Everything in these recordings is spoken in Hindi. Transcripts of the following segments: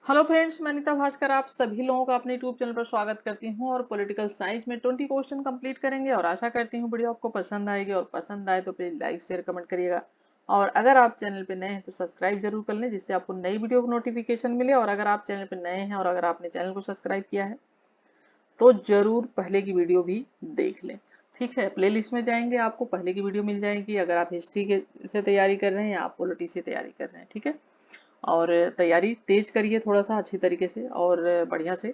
हेलो फ्रेंड्स, मैं अनीता भास्कर आप सभी लोगों का अपने यूट्यूब चैनल पर स्वागत करती हूं और पॉलिटिकल साइंस में 20 क्वेश्चन कंप्लीट करेंगे और आशा करती हूं वीडियो आपको पसंद आएगी और पसंद आए तो प्लीज लाइक शेयर कमेंट करिएगा। और अगर आप चैनल पे नए हैं तो सब्सक्राइब जरूर कर लें जिससे आपको नई वीडियो को नोटिफिकेशन मिले। और अगर आप चैनल पे नए हैं और अगर आपने चैनल को सब्सक्राइब किया है तो जरूर पहले की वीडियो भी देख लें। ठीक है, प्लेलिस्ट में जाएंगे आपको पहले की वीडियो मिल जाएगी अगर आप हिस्ट्री के से तैयारी कर रहे हैं या आप पॉलिटी से तैयारी कर रहे हैं। ठीक है, और तैयारी तेज करिए थोड़ा सा अच्छी तरीके से और बढ़िया से।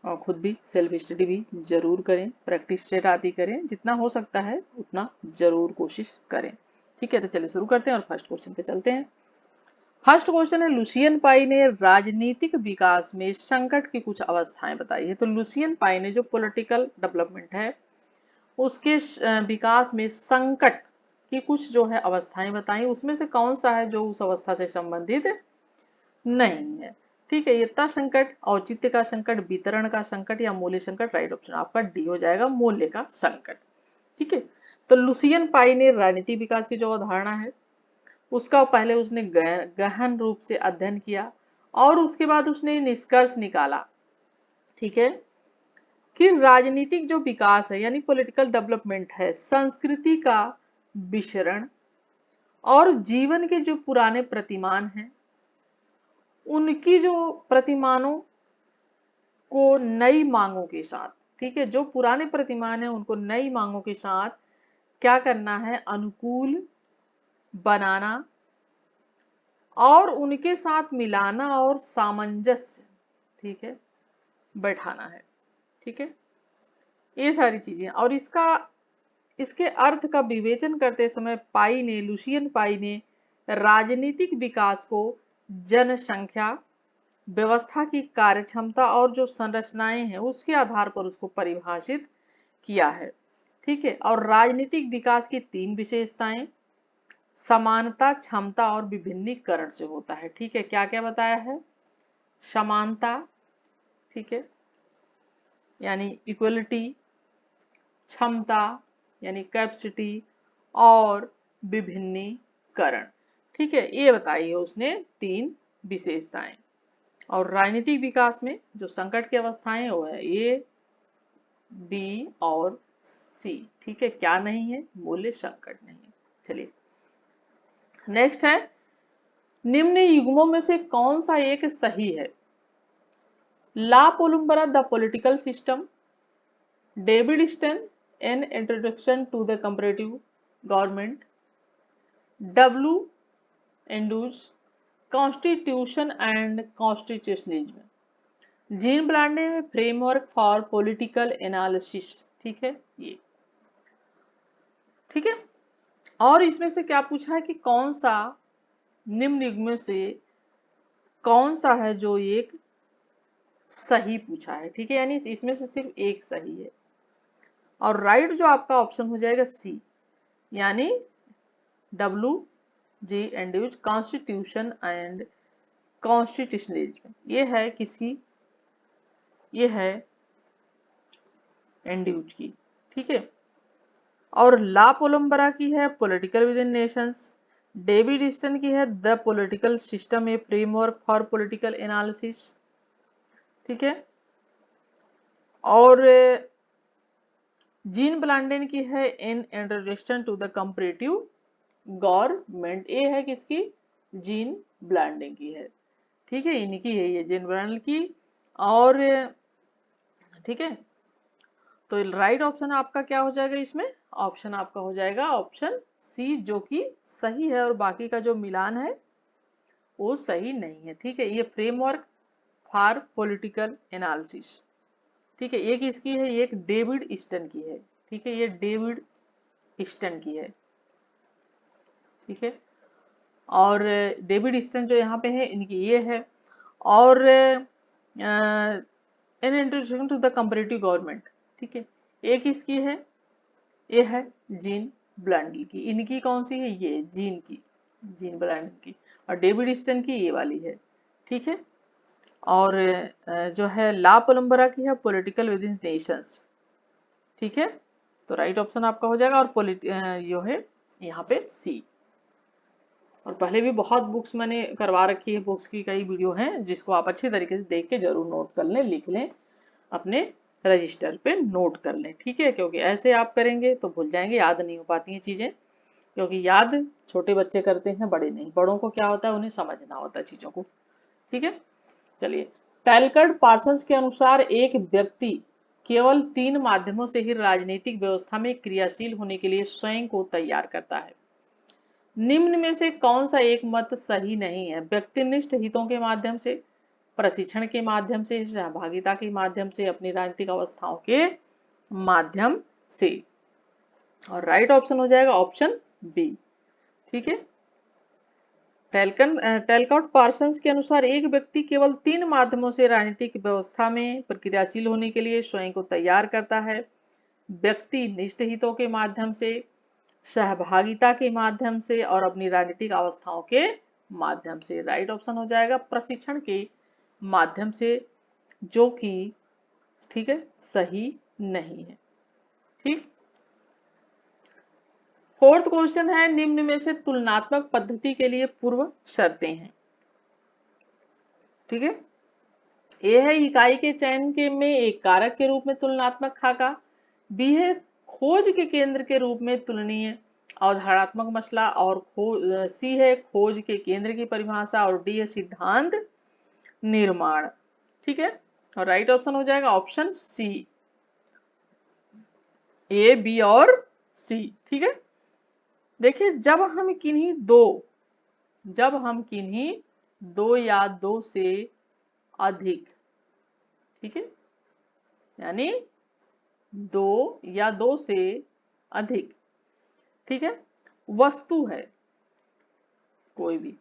और खुद भी सेल्फ स्टडी भी जरूर करें, प्रैक्टिस से रात ही करें, जितना हो सकता है उतना जरूर कोशिश करें। ठीक है, तो चलिए शुरू करते हैं और फर्स्ट क्वेश्चन पे चलते हैं। फर्स्ट क्वेश्चन है, लुसियन पाई ने राजनीतिक विकास में संकट की कुछ अवस्थाएं बताई है। तो लुसियन पाई ने जो पॉलिटिकल डेवलपमेंट है उसके विकास में संकट की कुछ जो है अवस्थाएं बताई, उसमें से कौन सा है जो उस अवस्था से संबंधित नहीं है। ठीक है, यथा संकट, औचित्य का संकट, वितरण का संकट या मूल्य संकट। राइट ऑप्शन आपका डी हो जाएगा, मूल्य का संकट। ठीक है, तो लुसियन पाई ने राजनीति विकास की जो अवधारणा है उसका पहले उसने गहन रूप से अध्ययन किया और उसके बाद उसने निष्कर्ष निकाला। ठीक है, कि राजनीतिक जो विकास है यानी पॉलिटिकल डेवलपमेंट है संस्कृति का विसरण और जीवन के जो पुराने प्रतिमान हैं उनकी जो प्रतिमानों को नई मांगों के साथ, ठीक है, जो पुराने प्रतिमान है उनको नई मांगों के साथ क्या करना है, अनुकूल बनाना और उनके साथ मिलाना और सामंजस्य, ठीक है, बैठाना है। ठीक है, ये सारी चीजें और इसके अर्थ का विवेचन करते समय लुसियन पाई ने राजनीतिक विकास को जनसंख्या व्यवस्था की कार्यक्षमता और जो संरचनाएं हैं उसके आधार पर उसको परिभाषित किया है। ठीक है, और राजनीतिक विकास की तीन विशेषताएं समानता, क्षमता और विभिन्नीकरण से होता है। ठीक है, क्या क्या बताया है, समानता, ठीक है, यानी इक्वलिटी, क्षमता यानी कैपेसिटी और विभिन्नीकरण। ठीक है, ये बताई है उसने तीन विशेषताएं। और राजनीतिक विकास में जो संकट की अवस्थाएं वो है ए, बी और सी। ठीक है, क्या नहीं है, मूल्य संकट नहीं है। चलिए नेक्स्ट है, निम्न युग्मों में से कौन सा एक सही है। La Palombara the political system, David Easton an introduction to the comparative government, W Andrews constitution and constitutionalism, Jean Blondel में फ्रेमवर्क फॉर पॉलिटिकल एनालिसिस। ठीक है, ये ठीक है। और इसमें से क्या पूछा है कि कौन सा निम्न युग्म से कौन सा है जो एक सही पूछा है। ठीक है, यानी इसमें से सिर्फ एक सही है और राइट जो आपका ऑप्शन हो जाएगा सी, यानी W G Andrews constitution and constitutionalism, ये है किसकी, ये है एंड्यूज की। ठीक है, और ला पोलम्बरा की है political within nations, David Easton की है the political system a framework for political analysis. ठीक है, और जीन ब्लांडेन की है in introduction to the comparative government, ये है किसकी, जीन ब्लांडेन की है। ठीक है, इनकी है ये जीन ब्लांडेन की। और ठीक है, तो राइट ऑप्शन आपका क्या हो जाएगा इसमें, ऑप्शन आपका हो जाएगा ऑप्शन सी जो कि सही है और बाकी का जो मिलान है वो सही नहीं है। ठीक है, ये फ्रेमवर्क फॉर पॉलिटिकल एनालिसिस, ठीक है, एक इसकी है, एक डेविड ईस्टन की है। ठीक है, ये डेविड ईस्टन की है। ठीक है, और डेविड ईस्टन जो यहाँ पे है इनकी ये है। और in introduction to the comparative government, ठीक है, एक इसकी है, ये है जीन ब्लांडल की। इनकी कौन सी है, ये जीन की, जीन ब्लांडल की। और डेविड ईस्टन की ये वाली है। ठीक है, और जो है ला पोलम्बरा की है पॉलिटिकल विद इन नेशंस। ठीक है, तो राइट ऑप्शन आपका हो जाएगा और जो है यहाँ पे सी। और पहले भी बहुत बुक्स मैंने करवा रखी है, बुक्स की कई वीडियो हैं जिसको आप अच्छी तरीके से देख के जरूर नोट कर लें, लिख लें, अपने रजिस्टर पे नोट कर लें, ठीक है। क्योंकि ऐसे आप करेंगे तो भूल जाएंगे, याद नहीं हो पाती हैं चीजें। क्योंकि याद छोटे बच्चे करते हैं, बड़े नहीं। बड़ों को क्या होता है, उन्हें समझना होता है चीजों को, ठीक है। चलिए, टैलकर्ट पार्सन्स के अनुसार एक व्यक्ति केवल 3 माध्यमों से ही राजनीतिक व्यवस्था में क्रियाशील होने के लिए स्वयं को तैयार करता है। निम्न में से कौन सा एक मत सही नहीं है? व्यक्तिनिष्ठ हितों के माध्यम से, प्रशिक्षण के माध्यम से, सहभागिता के माध्यम से, अपनी राजनीतिक अवस्थाओं के माध्यम से। और राइट ऑप्शन हो जाएगा ऑप्शन बी, ठीक है। टेलकॉट पार्सन्स के अनुसार एक व्यक्ति केवल 3 माध्यमों से राजनीतिक व्यवस्था में प्रक्रियाशील होने के लिए स्वयं को तैयार करता है। व्यक्ति निष्ठ हितों के माध्यम से, सहभागिता के माध्यम से और अपनी राजनीतिक अवस्थाओं के माध्यम से। राइट ऑप्शन हो जाएगा प्रशिक्षण के माध्यम से, जो कि ठीक है सही नहीं है, ठीक। फोर्थ क्वेश्चन है, निम्न में से तुलनात्मक पद्धति के लिए पूर्व शर्तें हैं, ठीक है। ए है इकाई के चयन के में एक कारक के रूप में तुलनात्मक खाका। बी है खोज के केंद्र के रूप में तुलनीय अवधारणात्मक मसला। और सी है खोज के केंद्र की परिभाषा। और डी है सिद्धांत निर्माण, ठीक है। और राइट ऑप्शन हो जाएगा ऑप्शन सी, ए बी और सी, ठीक है। देखिए, जब हम किन्हीं दो या दो से अधिक, ठीक है, यानी दो या दो से अधिक, ठीक है, वस्तु है, कोई भी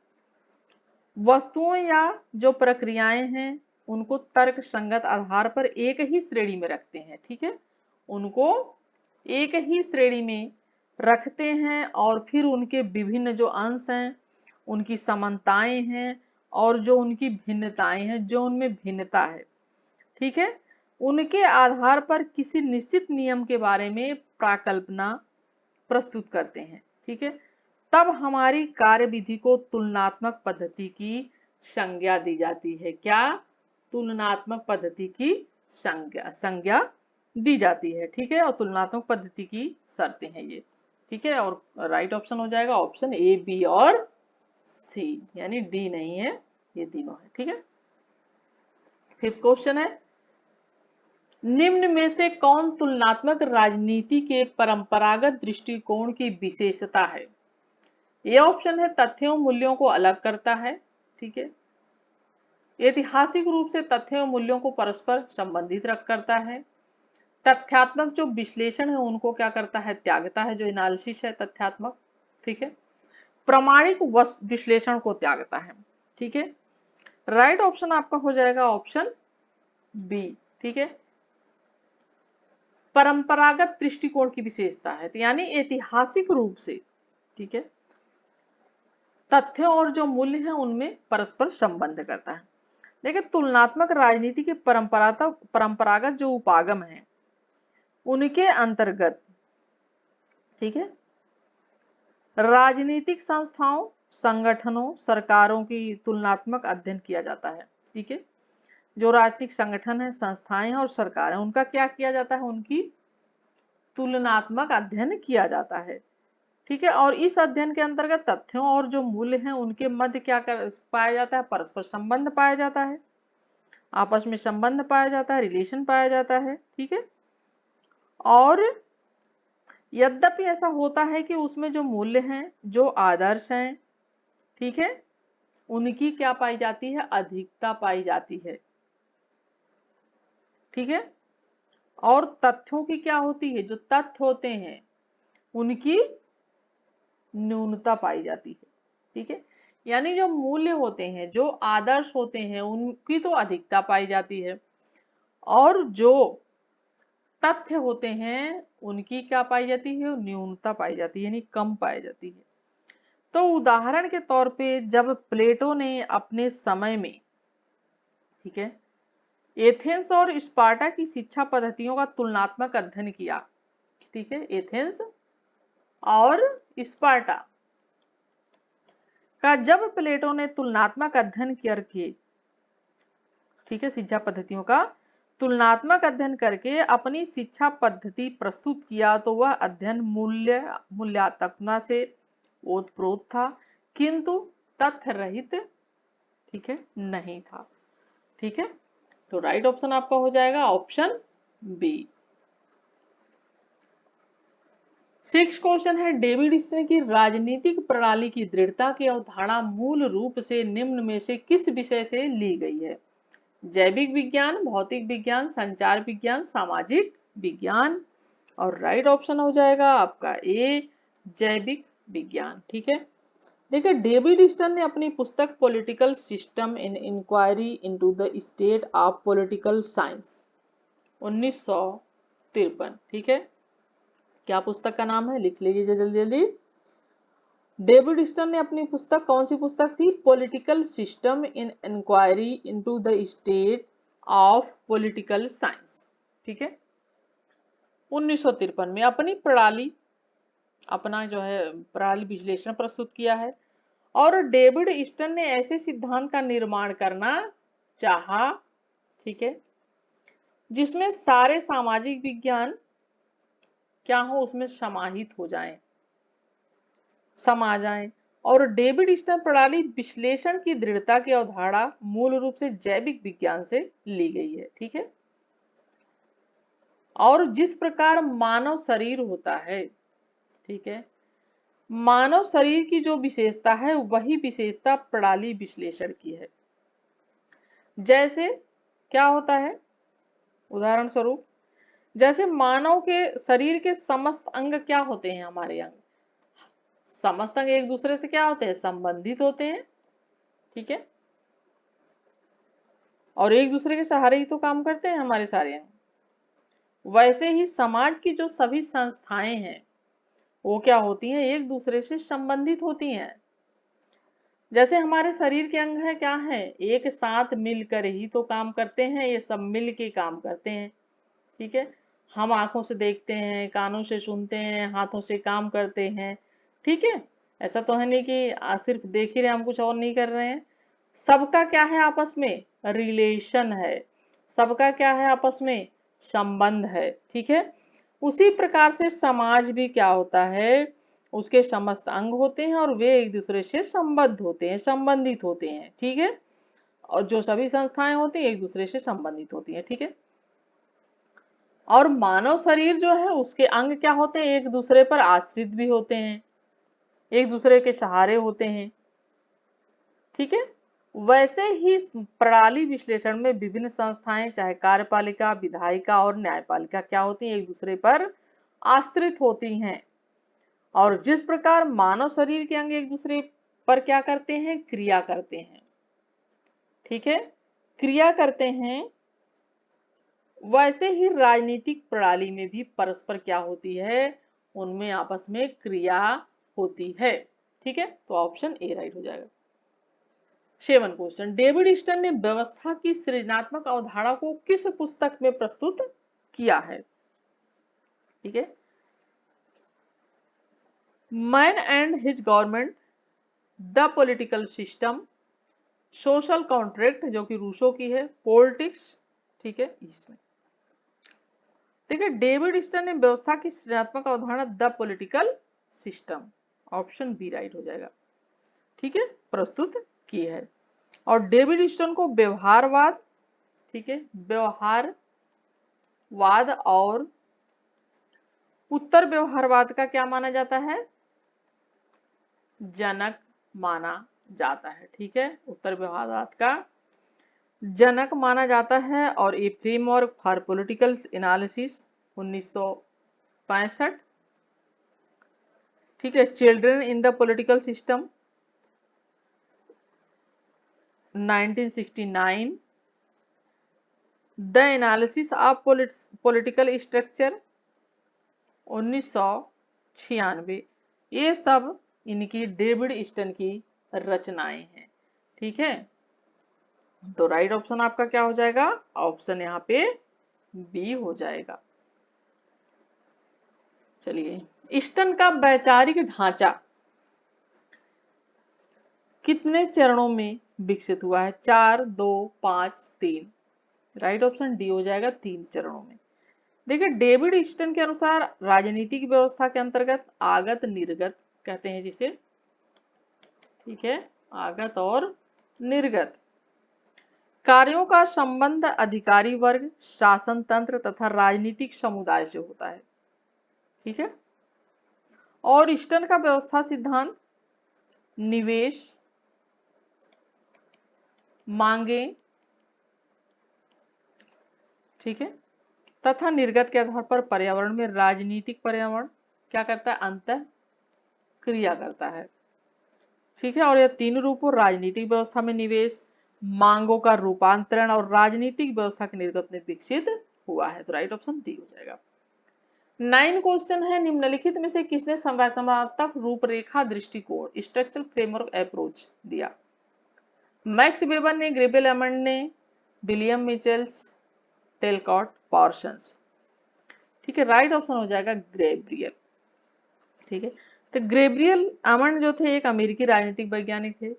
वस्तुओं या जो प्रक्रियाएं हैं उनको तर्क संगत आधार पर एक ही श्रेणी में रखते हैं, ठीक है, उनको एक ही श्रेणी में रखते हैं। और फिर उनके विभिन्न जो अंश हैं, उनकी समानताएं हैं और जो उनकी भिन्नताएं हैं, जो उनमें भिन्नता है, ठीक है, उनके आधार पर किसी निश्चित नियम के बारे में प्राकल्पना प्रस्तुत करते हैं, ठीक है। तब हमारी कार्यविधि को तुलनात्मक पद्धति की संज्ञा दी जाती है। क्या? तुलनात्मक पद्धति की संज्ञा दी जाती है, ठीक है। और तुलनात्मक पद्धति की शर्तें हैं ये, ठीक है। और राइट ऑप्शन हो जाएगा ऑप्शन ए बी और सी, यानी डी नहीं है, ये तीनों है, ठीक है। फिफ्थ क्वेश्चन है, निम्न में से कौन तुलनात्मक राजनीति के परंपरागत दृष्टिकोण की विशेषता है? ये ऑप्शन है तथ्यों मूल्यों को अलग करता है, ठीक है, ऐतिहासिक रूप से तथ्यों मूल्यों को परस्पर संबंधित रख करता है, तथ्यात्मक जो विश्लेषण है उनको क्या करता है, त्यागता है, जो एनालिसिस है तथ्यात्मक, ठीक है, प्रमाणिक विश्लेषण को त्यागता है, ठीक है। राइट ऑप्शन आपका हो जाएगा ऑप्शन बी, ठीक है, परंपरागत दृष्टिकोण की विशेषता है, तो यानी ऐतिहासिक रूप से, ठीक है, तथ्यों और जो मूल्य हैं उनमें परस्पर संबंध करता है। देखिए, तुलनात्मक राजनीति के परंपरागत जो उपागम है उनके अंतर्गत, ठीक है, राजनीतिक संस्थाओं, संगठनों, सरकारों की तुलनात्मक अध्ययन किया जाता है, ठीक है। जो राजनीतिक संगठन है, संस्थाएं और सरकार है, उनका क्या किया जाता है, उनकी तुलनात्मक अध्ययन किया जाता है, ठीक है। और इस अध्ययन के अंतर्गत तथ्यों और जो मूल्य हैं उनके मध्य क्या पाया जाता है, परस्पर संबंध पाया जाता है, आपस में संबंध पाया जाता है, रिलेशन पाया जाता है, ठीक है। और यद्यपि ऐसा होता है कि उसमें जो मूल्य हैं, जो आदर्श हैं, ठीक है, उनकी क्या पाई जाती है, अधिकता पाई जाती है, ठीक है। और तथ्यों की क्या होती है, जो तथ्य होते हैं उनकी न्यूनता पाई जाती है, ठीक है। यानी जो मूल्य होते हैं, जो आदर्श होते हैं, उनकी तो अधिकता पाई जाती है और जो तथ्य होते हैं उनकी क्या पाई जाती है, न्यूनता पाई जाती है, यानी कम पाई जाती है। तो उदाहरण के तौर पे जब प्लेटो ने अपने समय में, ठीक है, एथेंस और स्पार्टा की शिक्षा पद्धतियों का तुलनात्मक अध्ययन किया, ठीक है, एथेंस और स्पार्टा का जब प्लेटो ने तुलनात्मक अध्ययन करके, ठीक है, शिक्षा पद्धतियों का तुलनात्मक अध्ययन करके अपनी शिक्षा पद्धति प्रस्तुत किया तो वह अध्ययन मूल्यात्मकता से ओतप्रोत था, किंतु तथ्य रहित, ठीक है, नहीं था। ठीक है, तो राइट ऑप्शन आपका हो जाएगा ऑप्शन बी। 6 क्वेश्चन है, डेविड स्टन की राजनीतिक प्रणाली की दृढ़ता की अवधारणा मूल रूप से निम्न में से किस विषय से ली गई है? जैविक विज्ञान, भौतिक विज्ञान, संचार विज्ञान, सामाजिक विज्ञान। और राइट ऑप्शन हो जाएगा आपका ए, जैविक विज्ञान। ठीक है, देखिए डेविड स्टन ने अपनी पुस्तक political system in inquiry into the state of political science 1953, ठीक है, क्या पुस्तक का नाम है, लिख लीजिए जल्दी जल्दी। डेविड स्टन ने अपनी पुस्तक, कौन सी पुस्तक थी? Political system in inquiry into the state of political science, ठीक है, 1953 में अपनी प्रणाली, अपना जो है प्रणाली विश्लेषण प्रस्तुत किया है। और डेविड स्टन ने ऐसे सिद्धांत का निर्माण करना चाहा, ठीक है, जिसमें सारे सामाजिक विज्ञान क्या हो, उसमें समाहित हो जाएं, समा जाएं। और डेविड स्टन प्रणाली विश्लेषण की दृढ़ता की अवधारणा मूल रूप से जैविक विज्ञान से ली गई है। ठीक है, और जिस प्रकार मानव शरीर होता है, ठीक है, मानव शरीर की जो विशेषता है वही विशेषता प्रणाली विश्लेषण की है। जैसे क्या होता है, उदाहरण स्वरूप जैसे मानव के शरीर के समस्त अंग क्या होते हैं, हमारे अंग, समस्त अंग एक दूसरे से क्या होते हैं, संबंधित होते हैं, ठीक है, और एक दूसरे के सहारे ही तो काम करते हैं हमारे सारे अंग। वैसे ही समाज की जो सभी संस्थाएं हैं वो क्या होती हैं, एक दूसरे से संबंधित होती हैं। जैसे हमारे शरीर के अंग है, क्या है, एक साथ मिलकर ही तो काम करते हैं, ये सब मिल के काम करते हैं। ठीक है, हम आंखों से देखते हैं, कानों से सुनते हैं, हाथों से काम करते हैं। ठीक है, ऐसा तो है नहीं कि सिर्फ देख ही रहे, हम कुछ और नहीं कर रहे हैं। सबका क्या है आपस में, रिलेशन है, सबका क्या है आपस में, संबंध है। ठीक है, उसी प्रकार से समाज भी क्या होता है, उसके समस्त अंग होते हैं और वे एक दूसरे से संबद्ध होते हैं, संबंधित होते हैं। ठीक है, और जो सभी संस्थाएं होती हैं एक दूसरे से संबंधित होती हैं। ठीक है, और मानव शरीर जो है उसके अंग क्या होते हैं, एक दूसरे पर आश्रित भी होते हैं, एक दूसरे के सहारे होते हैं। ठीक है, वैसे ही प्रणाली विश्लेषण में विभिन्न संस्थाएं, चाहे कार्यपालिका, विधायिका और न्यायपालिका क्या होती हैं, एक दूसरे पर आश्रित होती हैं। और जिस प्रकार मानव शरीर के अंग एक दूसरे पर क्या करते हैं, क्रिया करते हैं, ठीक है, क्रिया करते हैं, वैसे ही राजनीतिक प्रणाली में भी परस्पर क्या होती है, उनमें आपस में क्रिया होती है। ठीक है, तो ऑप्शन ए राइट हो जाएगा। 7 क्वेश्चन, डेविड स्टन ने व्यवस्था की सृजनात्मक अवधारणा को किस पुस्तक में प्रस्तुत किया है? ठीक है, man and his government, the political system, social contract जो कि रूसो की है, पॉलिटिक्स, ठीक है, इसमें देखिए डेविड स्टन ने व्यवस्था की सृजनात्मक अवधारणा the political system, option B right हो जाएगा, ठीक है, प्रस्तुत की है। और डेविड स्टन को व्यवहारवाद, ठीक है, व्यवहारवाद और उत्तर व्यवहारवाद का क्या माना जाता है, जनक माना जाता है। ठीक है, उत्तर व्यवहारवाद का जनक माना जाता है। और ये फ्रेमवर्क फॉर पॉलिटिकल एनालिसिस 1965, ठीक है, children in the political system 1969, the analysis of political structure 1996, ये सब इनकी डेविड स्टन की रचनाएं हैं। ठीक है, तो राइट ऑप्शन आपका क्या हो जाएगा, ऑप्शन यहाँ पे बी हो जाएगा। चलिए, स्टन का वैचारिक ढांचा, कितने चरणों में विकसित हुआ है? 4, 2, 5, 3। राइट ऑप्शन डी हो जाएगा, 3 चरणों में। देखिए डेविड ईस्टन के अनुसार राजनीतिक व्यवस्था के अंतर्गत आगत निर्गत कहते हैं जिसे, ठीक है, आगत और निर्गत कार्यों का संबंध अधिकारी वर्ग, शासन तंत्र तथा राजनीतिक समुदाय से होता है। ठीक है, और ईस्टन का व्यवस्था सिद्धांत निवेश, मांगे, ठीक है, तथा निर्गत के आधार पर पर्यावरण में राजनीतिक पर्यावरण क्या करता है? अंतः क्रिया करता है। ठीक है, और यह 3 रूपों राजनीतिक व्यवस्था में निवेश, मांगों का रूपांतरण और राजनीतिक व्यवस्था के निर्गत में विकसित हुआ है। तो राइट ऑप्शन डी हो जाएगा। 9 क्वेश्चन है, निम्नलिखित में से किसने संरचनात्मक रूपरेखा दृष्टिकोण स्ट्रक्चरल फ्रेमवर्क अप्रोच दिया? मैक्स वेबर ने, ग्रेबल एमंड ने, विलियम मिचेल्स, टेलकॉट, पार्सन्स। ठीक है, राइट ऑप्शन हो जाएगा ग्रेब्रियल। ठीक है, तो ग्रेब्रियल एमंड जो थे एक अमेरिकी राजनीतिक वैज्ञानिक थे,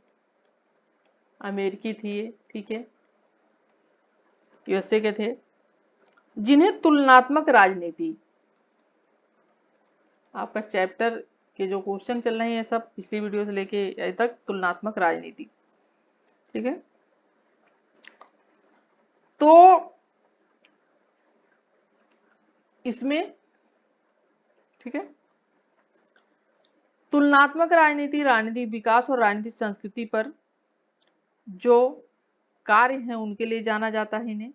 अमेरिकी थी ये, ठीक है, यूएसए के थे, जिन्हें तुलनात्मक राजनीति, आपका चैप्टर के जो क्वेश्चन चल रहे हैं सब पिछली वीडियो से लेके अभी तक तुलनात्मक राजनीति, ठीक है, तो इसमें, ठीक है, तुलनात्मक राजनीति राजनीतिक विकास और राजनीतिक संस्कृति पर जो कार्य हैं उनके लिए जाना जाता है इन्हें,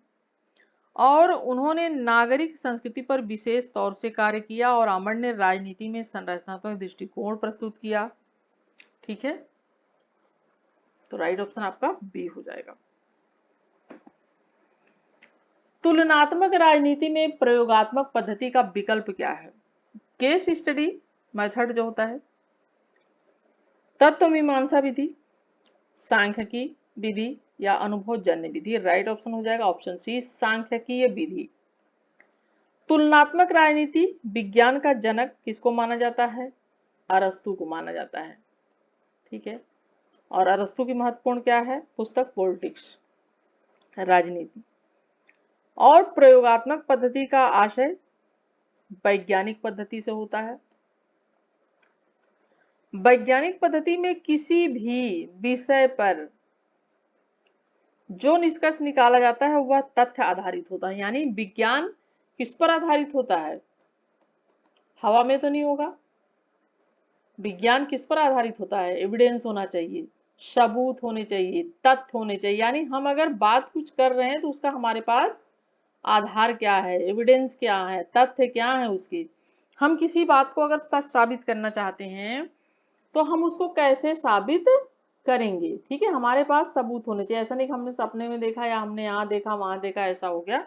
और उन्होंने नागरिक संस्कृति पर विशेष तौर से कार्य किया और आमंड ने राजनीति में संरचनात्मक दृष्टिकोण प्रस्तुत किया। ठीक है, तो राइट ऑप्शन आपका बी हो जाएगा। तुलनात्मक राजनीति में प्रयोगात्मक पद्धति का विकल्प क्या है? केस स्टडी मेथड जो होता है, तत्व मीमांसा विधि, सांख्यिकी विधि या अनुभवजन्य विधि। राइट ऑप्शन हो जाएगा ऑप्शन सी, सांख्यिकीय विधि। तुलनात्मक राजनीति विज्ञान का जनक किसको माना जाता है? अरस्तु को माना जाता है। ठीक है, और अरस्तु की महत्वपूर्ण क्या है पुस्तक? पॉलिटिक्स, राजनीति। और प्रयोगात्मक पद्धति का आशय वैज्ञानिक पद्धति से होता है। वैज्ञानिक पद्धति में किसी भी विषय पर जो निष्कर्ष निकाला जाता है वह तथ्य आधारित होता है। यानी विज्ञान किस पर आधारित होता है? हवा में तो नहीं होगा। विज्ञान किस पर आधारित होता है? एविडेंस होना चाहिए, सबूत होने चाहिए, तथ्य होने चाहिए। यानी हम अगर बात कुछ कर रहे हैं तो उसका हमारे पास आधार क्या है, एविडेंस क्या है, तथ्य क्या है उसके। हम किसी बात को अगर सच साबित करना चाहते हैं तो हम उसको कैसे साबित करेंगे? ठीक है, हमारे पास सबूत होने चाहिए। ऐसा नहीं कि हमने सपने में देखा या हमने यहाँ देखा वहां देखा ऐसा हो गया।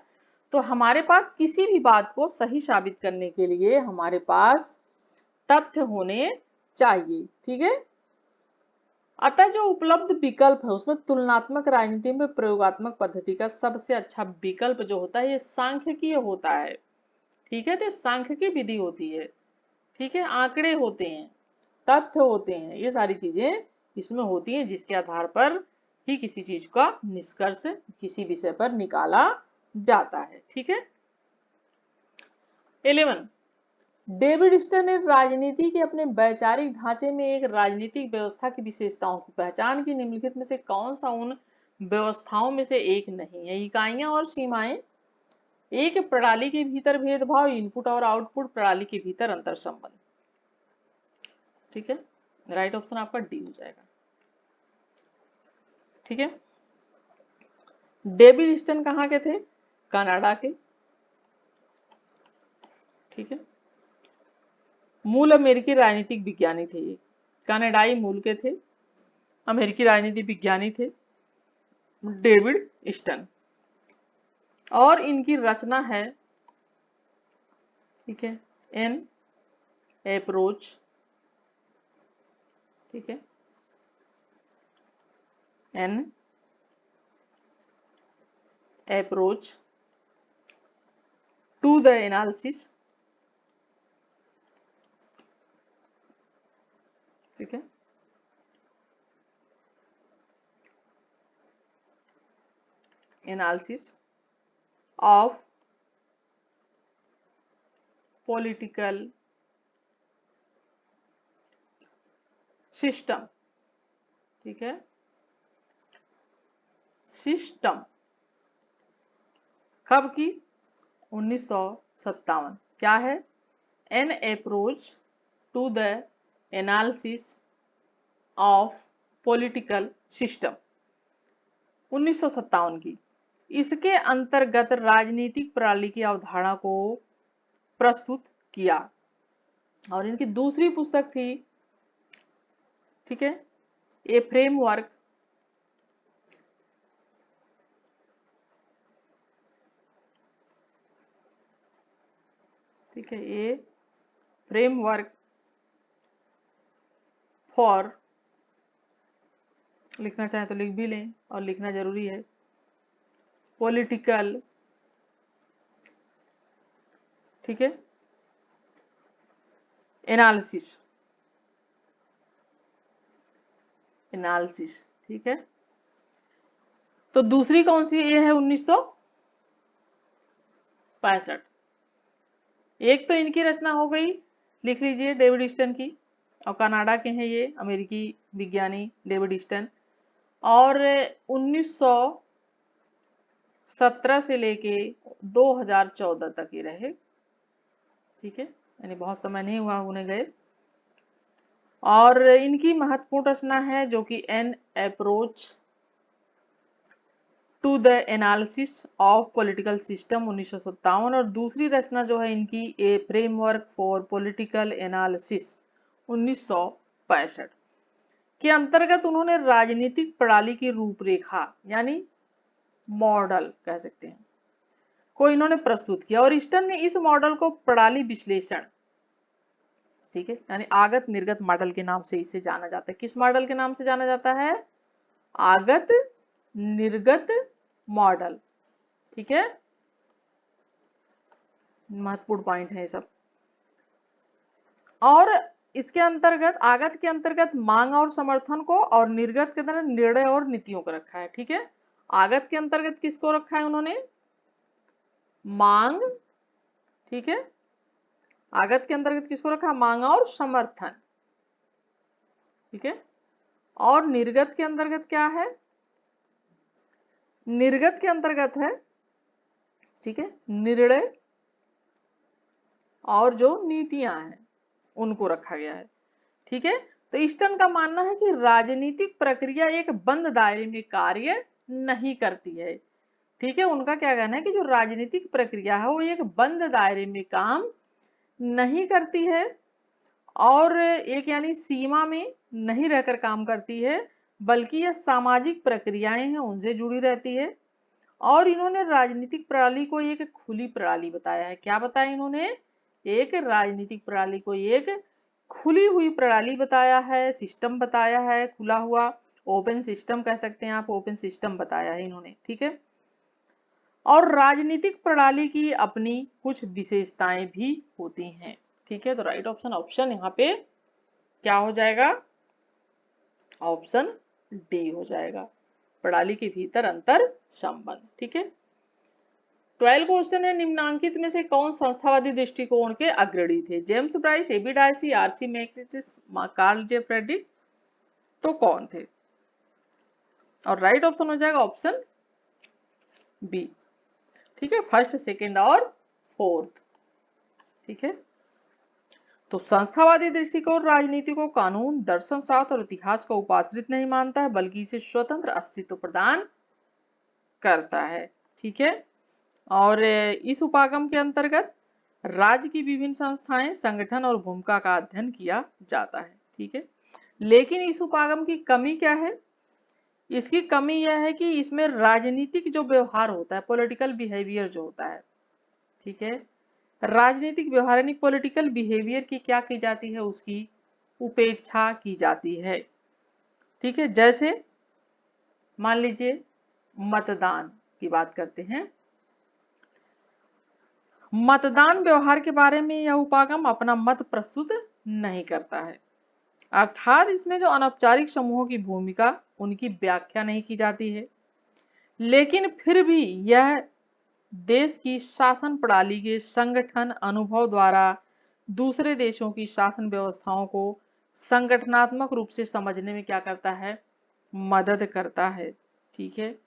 तो हमारे पास किसी भी बात को सही साबित करने के लिए हमारे पास तथ्य होने चाहिए। ठीक है, अतः जो उपलब्ध विकल्प है उसमें तुलनात्मक राजनीति में प्रयोगात्मक पद्धति का सबसे अच्छा विकल्प जो होता है ये सांख्यिकीय होता है। ठीक है, तो सांख्यिकी विधि होती है। ठीक है, आंकड़े होते हैं, तथ्य होते हैं, ये सारी चीजें इसमें होती हैं जिसके आधार पर ही किसी चीज का निष्कर्ष किसी विषय पर निकाला जाता है। ठीक है, 11 डेविड ईस्टन ने राजनीति के अपने वैचारिक ढांचे में एक राजनीतिक व्यवस्था की विशेषताओं की पहचान की। निम्नलिखित में से कौन सा उन व्यवस्थाओं में से एक नहीं है? इकाइयां और सीमाएं, एक प्रणाली के भीतर भेदभाव, इनपुट और आउटपुट, प्रणाली के भीतर अंतर संबंध। ठीक है, राइट ऑप्शन आपका डी हो जाएगा। ठीक है, डेविड ईस्टन कहाँ के थे? कनाडा के। ठीक है, मूल अमेरिकी राजनीतिक विज्ञानी थे ये, कनाडाई मूल के थे, अमेरिकी राजनीति विज्ञानी थे डेविड ईस्टन। और इनकी रचना है, ठीक है, एन अप्रोच, ठीक है, an approach to the analysis. ठीक है, एनालिसिस ऑफ पॉलिटिकल सिस्टम। ठीक है, सिस्टम कब की? 1957। क्या है? An approach to the analysis of political system, 1957 की। इसके अंतर्गत राजनीतिक प्रणाली की अवधारणा को प्रस्तुत किया। और इनकी दूसरी पुस्तक थी, ठीक है, ए फ्रेमवर्क ठीक है, ए फ्रेमवर्क फॉर, लिखना चाहे तो लिख भी लें और लिखना जरूरी है, पॉलिटिकल, ठीक है, एनालिसिस, एनालिसिस, ठीक है। तो दूसरी कौन सी? ये है 1965। एक तो इनकी रचना हो गई, लिख लीजिए, डेविड ईस्टन की, और कनाडा के हैं ये, अमेरिकी विज्ञानी डेविड ईस्टन। और 1917 से लेके 2014 तक ये रहे, ठीक है, यानी बहुत समय नहीं हुआ उन्हें गए। और इनकी महत्वपूर्ण रचना है जो कि an approach to the analysis of political system, 1957। और दूसरी रचना जो है इनकी, a framework for political analysis, 1965 के अंतर्गत उन्होंने राजनीतिक प्रणाली की रूपरेखा यानी मॉडल कह सकते हैं को इन्होंने प्रस्तुत किया। और ईस्टन ने इस मॉडल को प्रणाली विश्लेषण, ठीक है, यानी आगत निर्गत मॉडल के नाम से इसे जाना जाता है। किस मॉडल के नाम से जाना जाता है? आगत निर्गत मॉडल, ठीक है, महत्वपूर्ण पॉइंट है ये सब। और इसके अंतर्गत, आगत के अंतर्गत मांग और समर्थन को, और निर्गत के अंदर निर्णय और नीतियों को रखा है, ठीक है। आगत के अंतर्गत किसको रखा है उन्होंने? मांग, ठीक है, आगत के अंतर्गत किसको रखा? मांग और समर्थन, ठीक है। और निर्गत के अंतर्गत क्या है? निर्गत के अंतर्गत है, ठीक है, निर्णय और जो नीतियां हैं उनको रखा गया है, ठीक है। तो ईस्टन का मानना है कि राजनीतिक प्रक्रिया एक बंद दायरे में कार्य नहीं करती है, ठीक है। उनका क्या कहना है कि जो राजनीतिक प्रक्रिया है वो एक बंद दायरे में काम नहीं करती है, और एक यानी सीमा में नहीं रहकर काम करती है, बल्कि यह सामाजिक प्रक्रियाएं हैं उनसे जुड़ी रहती है। और इन्होंने राजनीतिक प्रणाली को एक खुली प्रणाली बताया है। क्या बताया इन्होंने? एक राजनीतिक प्रणाली को एक खुली हुई प्रणाली बताया है, सिस्टम बताया है, खुला हुआ ओपन सिस्टम कह सकते हैं आप, ओपन सिस्टम बताया है इन्होंने, ठीक है। और राजनीतिक प्रणाली की अपनी कुछ विशेषताएं भी होती हैं, ठीक है। तो राइट ऑप्शन, ऑप्शन यहाँ पे क्या हो जाएगा? ऑप्शन डी हो जाएगा, प्रणाली के भीतर अंतर संबंध, ठीक है। 12 क्वेश्चन है, निम्नांकित में से कौन संस्थावादी दृष्टिकोण के अग्रणी थे? James Bryce, A B Dicey, R C Macridis, Carl J Friedrich, तो कौन थे? और राइट ऑप्शन हो जाएगा ऑप्शन बी, ठीक है, फर्स्ट, सेकंड और फोर्थ, ठीक है। तो संस्थावादी दृष्टिकोण राजनीति को कानून, दर्शन, शास्त्र और इतिहास को उपाश्रित नहीं मानता है, बल्कि इसे स्वतंत्र अस्तित्व प्रदान करता है, ठीक है। और इस उपागम के अंतर्गत राज्य की विभिन्न संस्थाएं, संगठन और भूमिका का अध्ययन किया जाता है, ठीक है। लेकिन इस उपागम की कमी क्या है? इसकी कमी यह है कि इसमें राजनीतिक जो व्यवहार होता है, पॉलिटिकल बिहेवियर जो होता है, ठीक है, राजनीतिक व्यवहार यानी पॉलिटिकल बिहेवियर की क्या की जाती है? उसकी उपेक्षा की जाती है, ठीक है। जैसे मान लीजिए मतदान की बात करते हैं, मतदान व्यवहार के बारे में यह उपागम अपना मत प्रस्तुत नहीं करता है, अर्थात इसमें जो अनौपचारिक समूहों की भूमिका, उनकी व्याख्या नहीं की जाती है। लेकिन फिर भी यह देश की शासन प्रणाली के संगठन अनुभव द्वारा दूसरे देशों की शासन व्यवस्थाओं को संगठनात्मक रूप से समझने में क्या करता है, मदद करता है। ठीक है,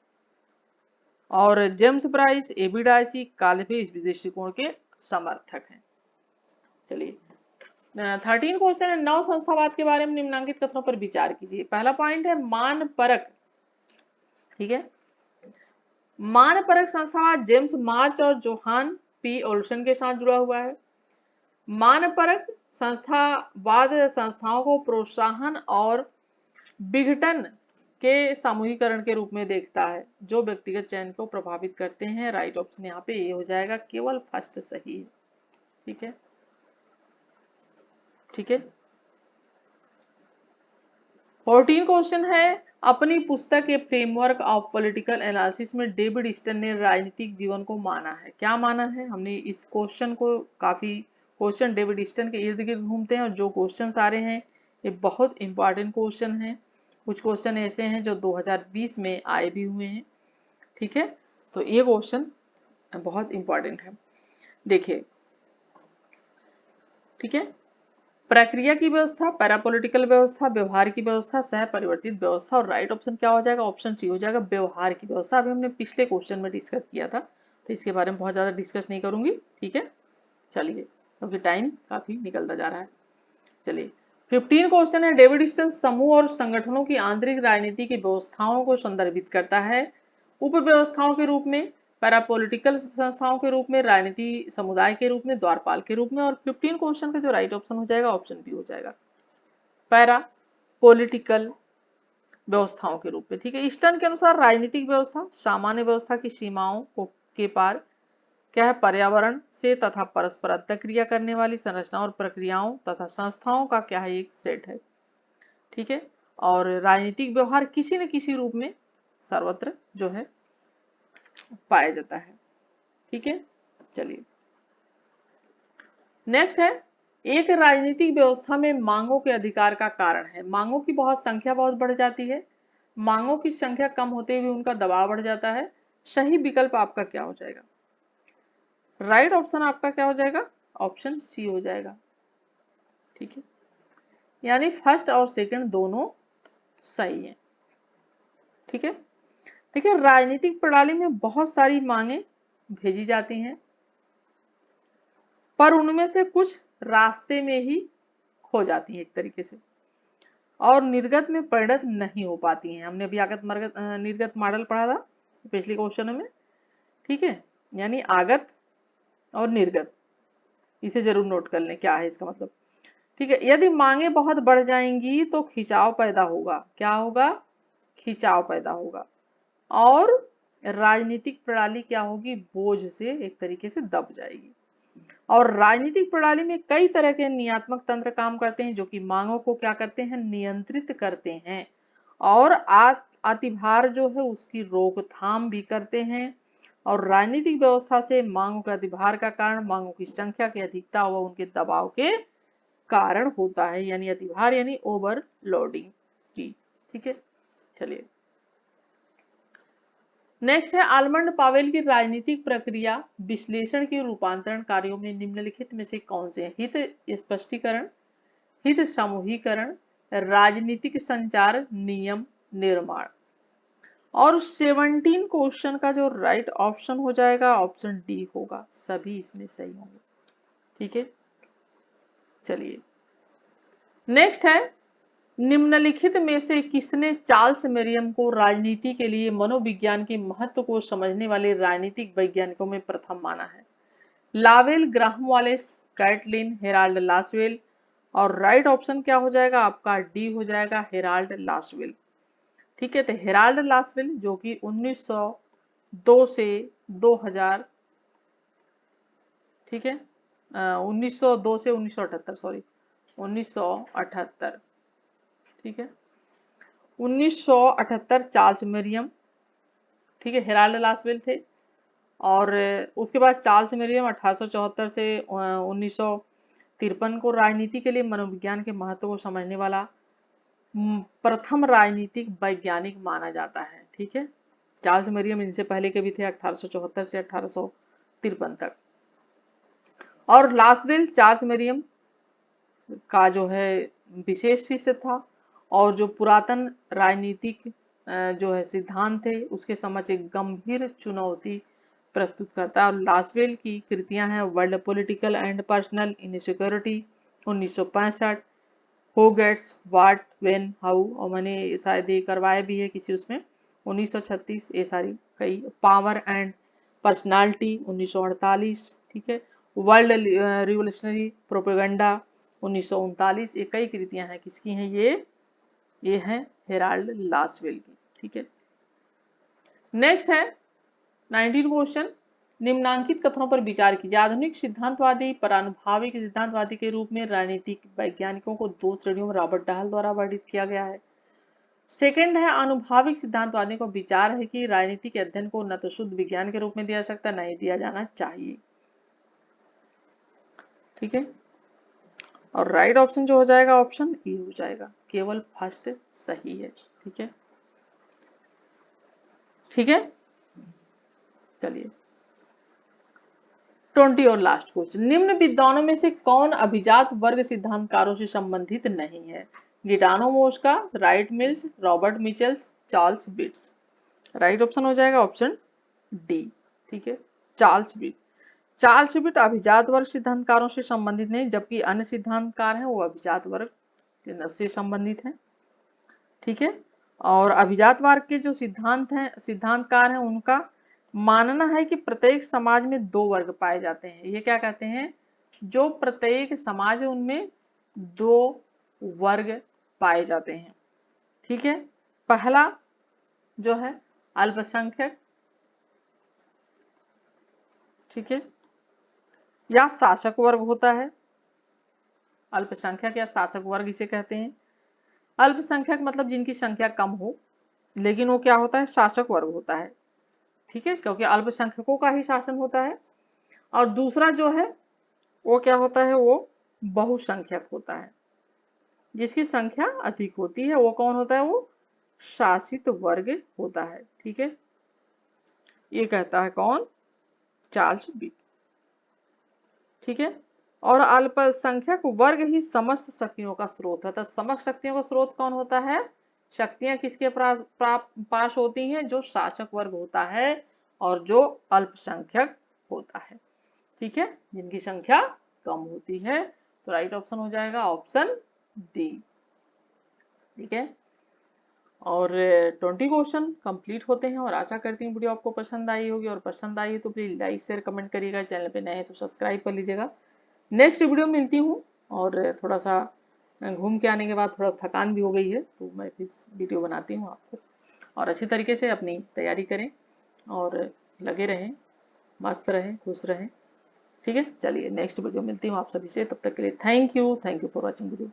और जेम्स ब्राइस, एबी डायसी, काल्वे इस दृष्टिकोण के समर्थक हैं। चलिए 13 क्वेश्चन है, नव संस्थावाद के बारे में निम्नांकित कथनों पर विचार कीजिए। पहला पॉइंट है मान परक। ठीक है, मान परक संस्थावाद जेम्स मार्च और जोहान पी ओल्सन के साथ जुड़ा हुआ है। मान परक संस्थावाद संस्थाओं को प्रोत्साहन और विघटन के सामूहिकरण के रूप में देखता है जो व्यक्तिगत चयन को प्रभावित करते हैं। राइट ऑप्शन यहाँ पे ये हो जाएगा, केवल फर्स्ट सही है। ठीक है, ठीक है। 14 क्वेश्चन है, अपनी पुस्तक के फ्रेमवर्क ऑफ पॉलिटिकल एनालिसिस में डेविड ईस्टन ने राजनीतिक जीवन को माना है। क्या माना है? हमने इस क्वेश्चन को, काफी क्वेश्चन डेविड ईस्टन के इर्द गिर्द घूमते हैं और जो क्वेश्चन आ रहे हैं ये बहुत इंपॉर्टेंट क्वेश्चन हैं। कुछ क्वेश्चन ऐसे हैं जो 2020 में आए भी हुए हैं। ठीक है, तो ये क्वेश्चन बहुत इंपॉर्टेंट है। देखिए, ठीक है, प्रक्रिया की व्यवस्था, पैरापॉलिटिकल व्यवस्था, व्यवहार की व्यवस्था, सह परिवर्तित व्यवस्था, और राइट ऑप्शन क्या हो जाएगा? ऑप्शन सी हो जाएगा, व्यवहार की व्यवस्था। अभी हमने पिछले क्वेश्चन में डिस्कस किया था, तो इसके बारे में बहुत ज्यादा डिस्कस नहीं करूंगी। ठीक है, चलिए, क्योंकि टाइम काफी निकलता जा रहा है। चलिए 15 क्वेश्चन है, डेविड ईस्टन समूह और संगठनों की आंतरिक राजनीति की व्यवस्थाओं को संदर्भित करता है उप व्यवस्थाओं के रूप में, पैरापॉलिटिकल संस्थाओं के रूप में, राजनीति समुदाय के रूप में, द्वारपाल के रूप में। और 15 क्वेश्चन का जो राइट ऑप्शन हो जाएगा, ऑप्शन बी हो जाएगा, पैरा पॉलिटिकल व्यवस्थाओं के रूप में। ठीक है, ईस्टन के अनुसार राजनीतिक व्यवस्था सामान्य व्यवस्था की सीमाओं को के पार क्या है, पर्यावरण से तथा परस्पर अंतःक्रिया करने वाली संरचनाओं और प्रक्रियाओं तथा संस्थाओं का क्या है, एक सेट है। ठीक है, और राजनीतिक व्यवहार किसी न किसी रूप में सर्वत्र जो है पाया जाता है। ठीक है, चलिए नेक्स्ट है, एक राजनीतिक व्यवस्था में मांगों के अधिकार का कारण है। मांगों की संख्या बहुत बढ़ जाती है, मांगों की संख्या कम होते हुए उनका दबाव बढ़ जाता है। सही विकल्प आपका क्या हो जाएगा? राइट ऑप्शन आपका क्या हो जाएगा? ऑप्शन सी हो जाएगा। ठीक है, यानी फर्स्ट और सेकंड दोनों सही है। ठीक है, देखिए राजनीतिक प्रणाली में बहुत सारी मांगे भेजी जाती हैं, पर उनमें से कुछ रास्ते में ही खो जाती हैं एक तरीके से, और निर्गत में परिणत नहीं हो पाती हैं। हमने अभी आगत निर्गत मॉडल पढ़ा था पिछले क्वेश्चन में। ठीक है, यानी आगत और निर्गत, इसे जरूर नोट कर लें क्या है इसका मतलब। ठीक है, यदि मांगे बहुत बढ़ जाएंगी तो खिंचाव पैदा होगा। क्या होगा? खिंचाव पैदा होगा, और राजनीतिक प्रणाली क्या होगी? बोझ से एक तरीके से दब जाएगी। और राजनीतिक प्रणाली में कई तरह के नियात्मक तंत्र काम करते हैं जो कि मांगों को क्या करते हैं? नियंत्रित करते हैं, और अतिभार जो है उसकी रोकथाम भी करते हैं। और राजनीतिक व्यवस्था से मांगों के अतिभार का कारण मांगों की संख्या की अधिकता व उनके दबाव के कारण होता है, यानी अतिभार यानी ओवरलोडिंग की। ठीक है, चलिए नेक्स्ट है, आलमंड पावेल की राजनीतिक प्रक्रिया विश्लेषण के रूपांतरण कार्यों में निम्नलिखित में से कौन से हैं? हित स्पष्टीकरण, हित समूहीकरण, राजनीतिक संचार, नियम निर्माण। और 17 क्वेश्चन का जो राइट ऑप्शन हो जाएगा, ऑप्शन डी होगा, सभी इसमें सही होंगे। ठीक है, चलिए नेक्स्ट है, निम्नलिखित में से किसने चार्ल्स मेरियम को राजनीति के लिए मनोविज्ञान के महत्व को समझने वाले राजनीतिक वैज्ञानिकों में प्रथम माना है? Lowell, Graham Wallas, Catlin, Harold Lasswell. और राइट ऑप्शन क्या हो जाएगा आपका? डी हो जाएगा, हेराल्ड लासवेल। ठीक है, तो हेराल्ड लासवेल जो कि 1902 से 2000, ठीक है, 1902 से 1978, सॉरी 1978। ठीक है, 1978 चार्ल्स मेरियम, ठीक है, हेराल्ड लासवेल थे। और उसके बाद चार्ल्स मेरियम 1874 से 1953 को राजनीति के लिए मनोविज्ञान के महत्व को समझने वाला प्रथम राजनीतिक वैज्ञानिक माना जाता है। ठीक है, चार्ल्स मरियम इनसे पहले के भी थे 1874 से 1853 तक। और लासवेल चार्ल्स मरियम का जो है विशेष शिष्य था और जो पुरातन राजनीतिक जो है सिद्धांत थे उसके समक्ष एक गंभीर चुनौती प्रस्तुत करता है। और लासवेल की कृतियां हैं world political and personal insecurity 1965, who gets what when how, और मैंने शायद ये करवाया भी है किसी उसमें 1936, ये सारी कई, पावर एंड पर्सनालिटी 1948, ठीक है, वर्ल्ड रिवोल्यूशनरी प्रोपेगेंडा 1939, ये कई कृतियां हैं, किसकी हैं ये है हेराल्ड लासवेल की, ठीक है। नेक्स्ट है 19 क्वेश्चन, निम्नांकित कथनों पर विचार कीजिए। आधुनिक सिद्धांतवादी परानुभाविक सिद्धांतवादी के रूप में राजनीतिक वैज्ञानिकों को दो श्रेणियों में रॉबर्ट डहल द्वारा वर्णित किया गया है। सेकंड है अनुभाविक सिद्धांतवादी को विचार है कि राजनीतिक अध्ययन को न तो शुद्ध विज्ञान के रूप में दिया सकता, नहीं दिया जाना चाहिए, ठीक है। और राइट ऑप्शन जो हो जाएगा ऑप्शन ई हो जाएगा, केवल फर्स्ट सही है, ठीक है, ठीक है। चलिए 20 और लास्ट क्वेश्चन, निम्न विद्वानों में से कौन अभिजात वर्ग सिद्धांतकारों से संबंधित नहीं है? Gaetano Mosca, Wright Mills, Robert Michels, Charles Beitz. Right option हो जाएगा ऑप्शन डी, ठीक है, चार्ल्स बिट। चार्ल्स बिट अभिजात वर्ग सिद्धांतकारों से संबंधित नहीं, जबकि अन्य सिद्धांतकार हैं वो अभिजात वर्ग से संबंधित हैं, ठीक है। और अभिजात वर्ग के जो सिद्धांतकार हैं उनका मानना है कि प्रत्येक समाज में दो वर्ग पाए जाते हैं। ये क्या कहते हैं, जो प्रत्येक समाज है उनमें दो वर्ग पाए जाते हैं, ठीक है। पहला जो है अल्पसंख्यक, ठीक है, या शासक वर्ग होता है। अल्पसंख्यक या शासक वर्ग इसे कहते हैं। अल्पसंख्यक मतलब जिनकी संख्या कम हो, लेकिन वो क्या होता है, शासक वर्ग होता है, ठीक है, क्योंकि अल्पसंख्यकों का ही शासन होता है। और दूसरा जो है वो क्या होता है, वो बहुसंख्यक होता है, जिसकी संख्या अधिक होती है, वो कौन होता है, वो शासित वर्ग होता है, ठीक है। ये कहता है कौन, चार्ल्स बिट, ठीक है। और अल्पसंख्यक वर्ग ही समस्त शक्तियों का स्रोत है। तो समस्त शक्तियों का स्रोत कौन होता है, शक्तियां किसके पास होती हैं, जो शासक वर्ग होता है और जो अल्पसंख्यक होता है, ठीक है, जिनकी संख्या कम होती है। तो राइट ऑप्शन हो जाएगा ऑप्शन डी, ठीक है। और 20 क्वेश्चन कंप्लीट होते हैं और आशा करती हूँ वीडियो आपको पसंद आई होगी, और पसंद आई तो प्लीज लाइक शेयर कमेंट करिएगा, चैनल पे नए हैं तो सब्सक्राइब कर लीजिएगा। नेक्स्ट वीडियो मिलती हूँ, और थोड़ा सा घूम के आने के बाद थोड़ा थकान भी हो गई है, तो मैं फिर वीडियो बनाती हूँ आपको। और अच्छी तरीके से अपनी तैयारी करें और लगे रहें, मस्त रहें, खुश रहें, ठीक है। चलिए नेक्स्ट वीडियो मिलती हूँ आप सभी से, तब तक के लिए thank you for watching video.